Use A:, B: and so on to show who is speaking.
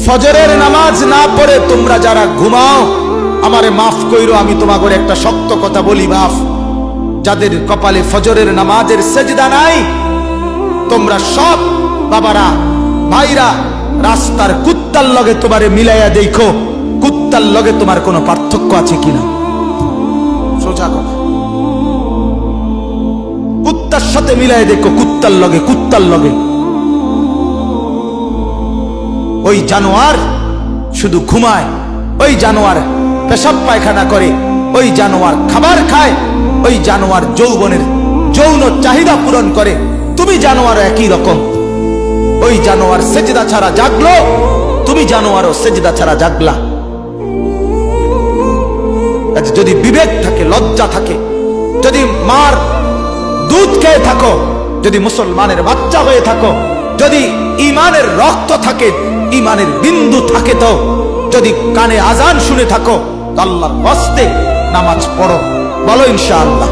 A: ফজরের নামাজ না পড়ে তোমরা যারা ঘুমাও, আমারে মাফ কইরো, আমি তোমাকে একটা শক্ত কথা বলি বাপ, যাদের কপালে ফজরের নামাজের সেজদা নাই, তোমরা সব বাবারা ভাইরা রাস্তার কুত্তার লগে তোমারে মিলাইয়া দেখো, কুত্তার লগে তোমার কোনো পার্থক্য আছে কিনা। সোজা কথা, কুত্তার সাথে মিলাই দেখো, কুত্তার লগে, কুত্তার লগে। ওই জানোয়ার শুধু ঘুমায়, ওই জানোয়ার পেশাব পায়খানা করে, ওই জানোয়ার খাবার খায়, ওই জানোয়ার যৌবনের যৌন চাহিদা পূরণ করে। তুমি জানোয়ার একই রকম, ওই জানোয়ার সেজদা ছাড়া জাগলো, তুমি জানোয়ারও সেজদা ছাড়া জাগলা। যদি বিবেক থাকে, লজ্জা থাকে, যদি মার দুধ খেয়ে থাকো, যদি মুসলমানের বাচ্চা হয়ে থাকো, যদি ইমানের রক্ত থাকে, ইমানের বিন্দু থাকে, তো যদি কানে আজান শুনে থাকো, আল্লাহর হস্তে নামাজ পড়ো। বলো ইনশাআল্লাহ।